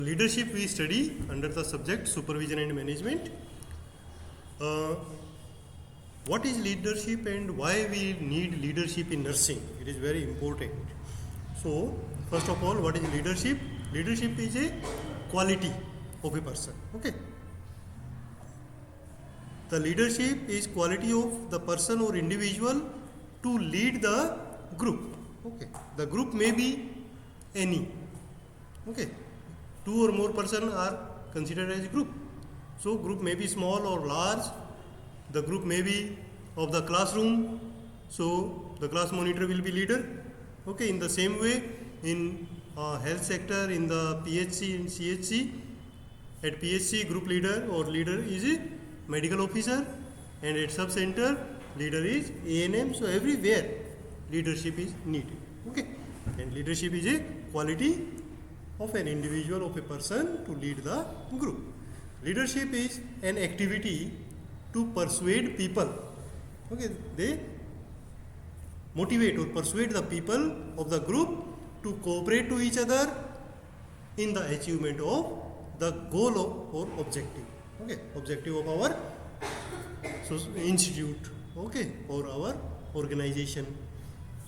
Leadership we study under the subject supervision and management. What is leadership and why we need leadership in nursing? It is very important. So, first of all, what is leadership? Leadership is a quality of a person. Okay. The leadership is quality of the person or individual to lead the group. Okay. The group may be any. Okay. Two or more person are considered as group. So group may be small or large. The group may be of the classroom. So the class monitor will be leader. Okay. In the same way, in health sector, in the PHC and CHC, at PHC group leader or leader is a medical officer, and at sub center leader is ANM. So everywhere leadership is needed. Okay. And leadership is a quality of an individual, of a person to lead the group. Leadership is an activity to persuade people. Okay, they motivate or persuade the people of the group to cooperate to each other in the achievement of the goal or objective. Okay, objective of our institute. Okay, or our organization.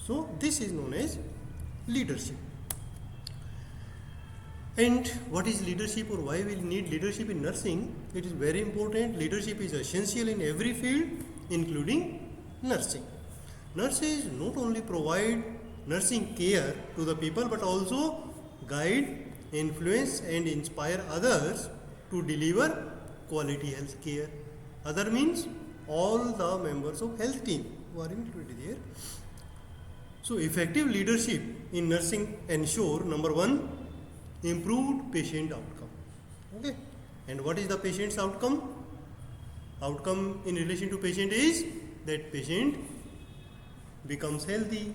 So this is known as leadership. And what is leadership or why we need leadership in nursing? It is very important. Leadership is essential in every field, including nursing. Nurses not only provide nursing care to the people but also guide, influence and inspire others to deliver quality health care. Other means all the members of health team who are included here. So effective leadership in nursing ensure, number one, improved patient outcome. Okay. And what is the patient's outcome? Outcome in relation to patient is that patient becomes healthy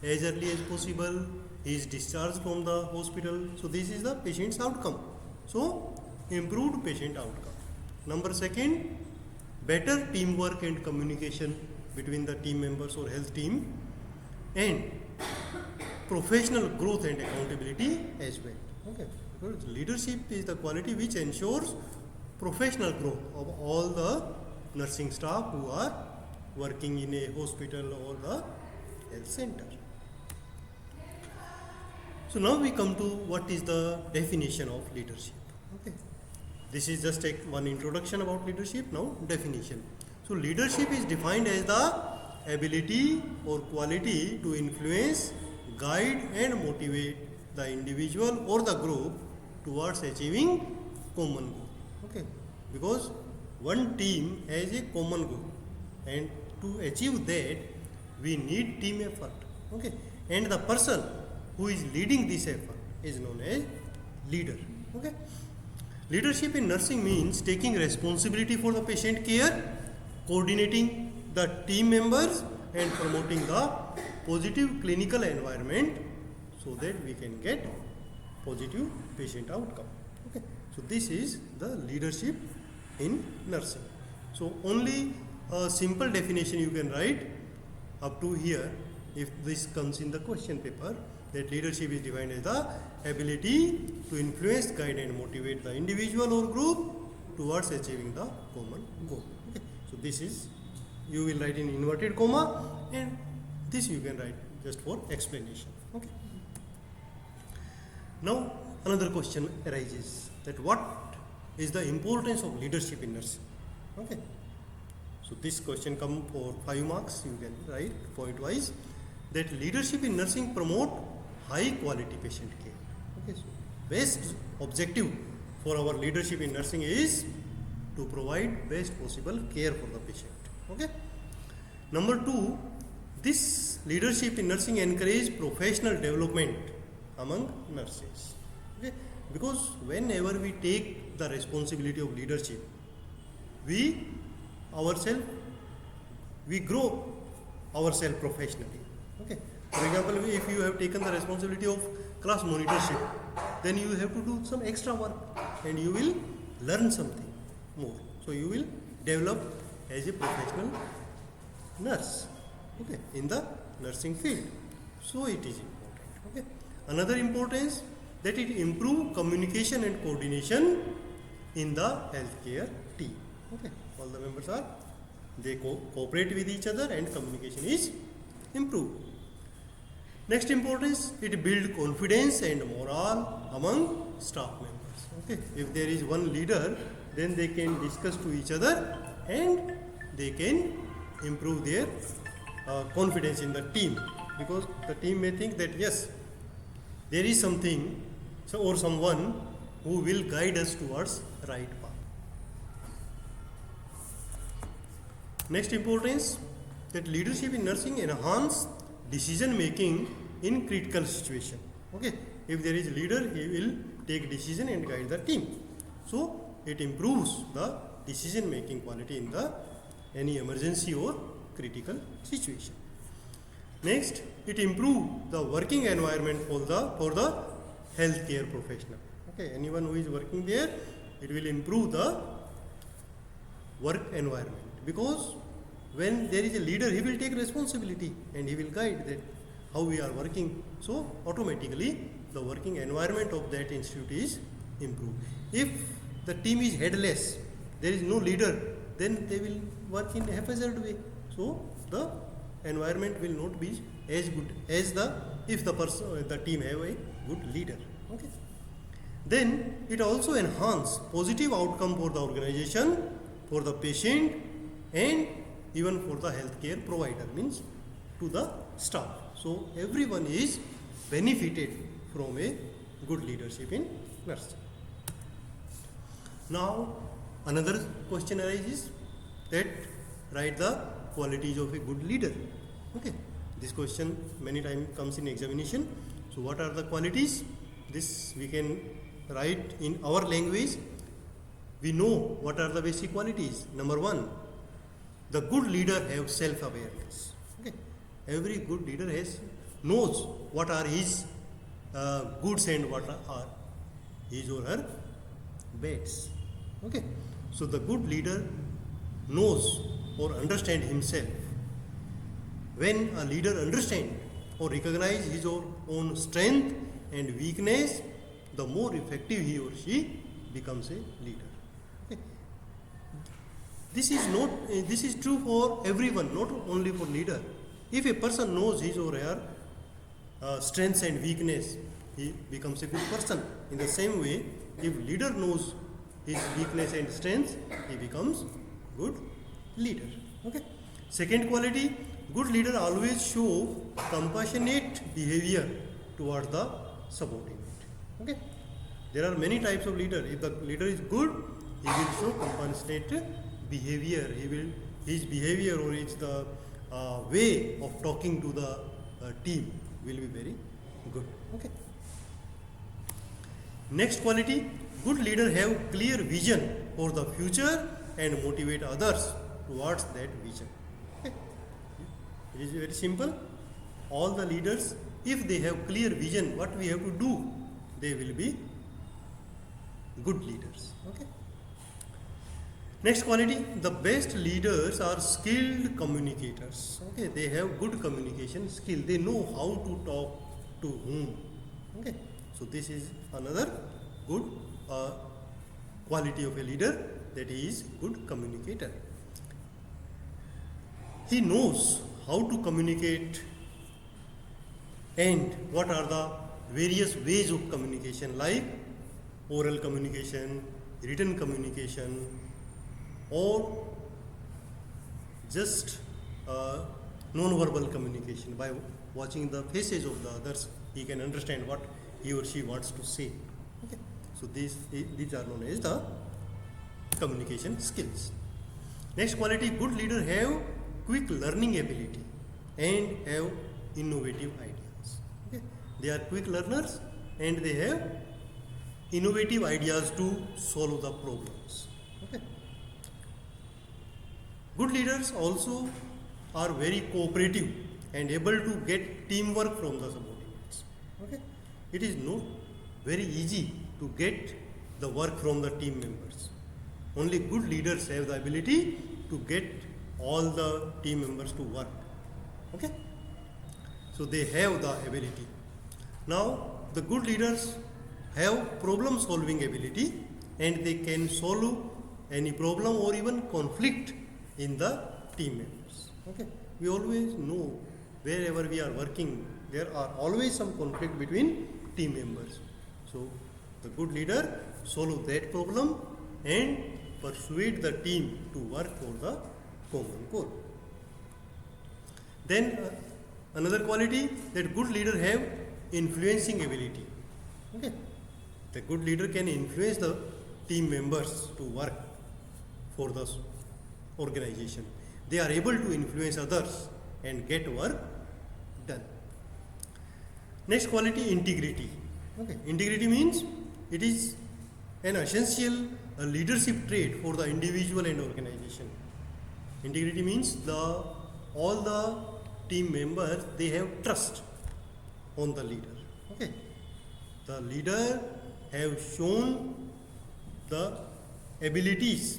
as early as possible. He is discharged from the hospital. So this is the patient's outcome. So improved patient outcome. Number second, better teamwork and communication between the team members or health team, and professional growth and accountability as well. Okay. Because leadership is the quality which ensures professional growth of all the nursing staff who are working in a hospital or the health center. So now we come to what is the definition of leadership. Okay. This is just one introduction about leadership. Now definition. So leadership is defined as the ability or quality to influence, guide and motivate the individual or the group towards achieving common goal. Okay, because one team has a common goal, and to achieve that we need team effort. Okay, and the person who is leading this effort is known as leader. Okay, leadership in nursing means taking responsibility for the patient care, coordinating the team members and promoting the positive clinical environment so that we can get positive patient outcome. Okay. So this is the leadership in nursing. So only a simple definition you can write up to here if this comes in the question paper, that leadership is defined as the ability to influence, guide and motivate the individual or group towards achieving the common goal. Okay. So this is, you will write in inverted comma, and this you can write just for explanation. Okay. Now another question arises, that what is the importance of leadership in nursing? Okay. So this question comes for 5 marks. You can write point wise that leadership in nursing promote high quality patient care. Okay. So best objective for our leadership in nursing is to provide best possible care for the patient. Okay. Number 2, this leadership in nursing encourage professional development among nurses. Okay. Because whenever we take the responsibility of leadership, we grow ourselves professionally. Okay. For example, if you have taken the responsibility of class monitorship, then you have to do some extra work and you will learn something more. So you will develop as a professional nurse, okay, in the nursing field. So it is important. Okay. Another importance, that it improve communication and coordination in the healthcare team. Okay, all the members are, they cooperate with each other and communication is improved. Next importance, it build confidence and morale among staff members. Okay, if there is one leader, then they can discuss to each other and they can improve their confidence in the team, because the team may think that yes, there is something or someone who will guide us towards right path. Next importance, that leadership in nursing enhance decision making in critical situation. Okay, if there is a leader, he will take decision and guide the team. So it improves the decision making quality in the any emergency or critical situation. Next, it improves the working environment for the healthcare professional. Okay, anyone who is working there, it will improve the work environment, because when there is a leader, he will take responsibility and he will guide that how we are working. So automatically the working environment of that institute is improved. If the team is headless, there is no leader, then they will work in a haphazard way. So the environment will not be as good as if the team have a good leader. Okay. Then it also enhance positive outcome for the organization, for the patient, and even for the healthcare provider, means to the staff. So everyone is benefited from a good leadership in nursing. Now another question arises, that write the qualities of a good leader. Okay, this question many times comes in examination. So what are the qualities? This we can write in our language. We know what are the basic qualities. Number one, the good leader have self-awareness. Okay, every good leader knows what are his goods and what are his or her bads. Okay, so the good leader knows or understand himself. When a leader understands or recognize his or own strength and weakness, the more effective he or she becomes a leader. Okay. This is true for everyone, not only for leader. If a person knows his or her strengths and weakness, he becomes a good person. In the same way, if leader knows his weakness and strengths, he becomes good leader. Okay. Second quality, good leader always show compassionate behavior toward the subordinate. Okay. There are many types of leader. If the leader is good, he will show compassionate behavior. His behavior or the way of talking to the team will be very good. Okay. Next quality, good leader have clear vision for the future and motivate others towards that vision. Okay. It is very simple. All the leaders, if they have clear vision what we have to do, they will be good leaders. Okay. Next quality, the best leaders are skilled communicators. Okay, they have good communication skill. They know how to talk to whom. Okay, so this is another good quality of a leader, that he is good communicator. He knows how to communicate and what are the various ways of communication, like oral communication, written communication, or just non-verbal communication. By watching the faces of the others, he can understand what he or she wants to say. Okay. So these are known as the communication skills. Next quality, good leader have quick learning ability and have innovative ideas. Okay. They are quick learners and they have innovative ideas to solve the problems. Okay. Good leaders also are very cooperative and able to get teamwork from the subordinates. Okay. It is not very easy to get the work from the team members. Only good leaders have the ability to get all the team members to work. Okay. So they have the ability. Now the good leaders have problem solving ability and they can solve any problem or even conflict in the team members. Okay, we always know wherever we are working, there are always some conflict between team members. So the good leader solve that problem and persuade the team to work for the common goal. Then another quality that good leader have influencing ability. Okay, the good leader can influence the team members to work for the organization. They are able to influence others and get work done. Next quality, integrity. Okay, integrity means it is an essential leadership trait for the individual and organization. Integrity means all the team members, they have trust on the leader. Okay, the leader have shown the abilities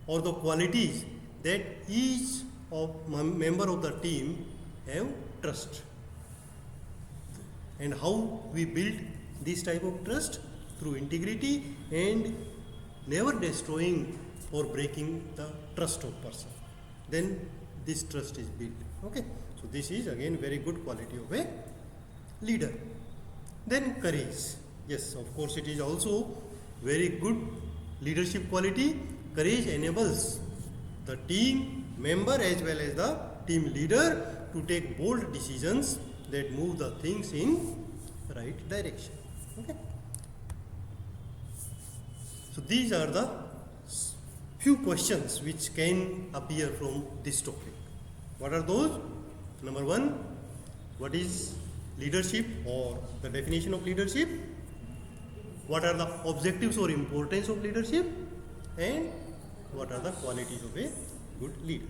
or the qualities that each of member of the team have trust. And how we build this type of trust? Through integrity and never destroying or breaking the trust of person. Then this trust is built. Okay, so this is again very good quality of a leader. Then courage. Yes, of course it is also very good leadership quality. Courage enables the team member as well as the team leader to take bold decisions that move the things in right direction. Okay, so these are the few questions which can appear from this topic. What are those? Number one, what is leadership or the definition of leadership? What are the objectives or importance of leadership? And what are the qualities of a good leader?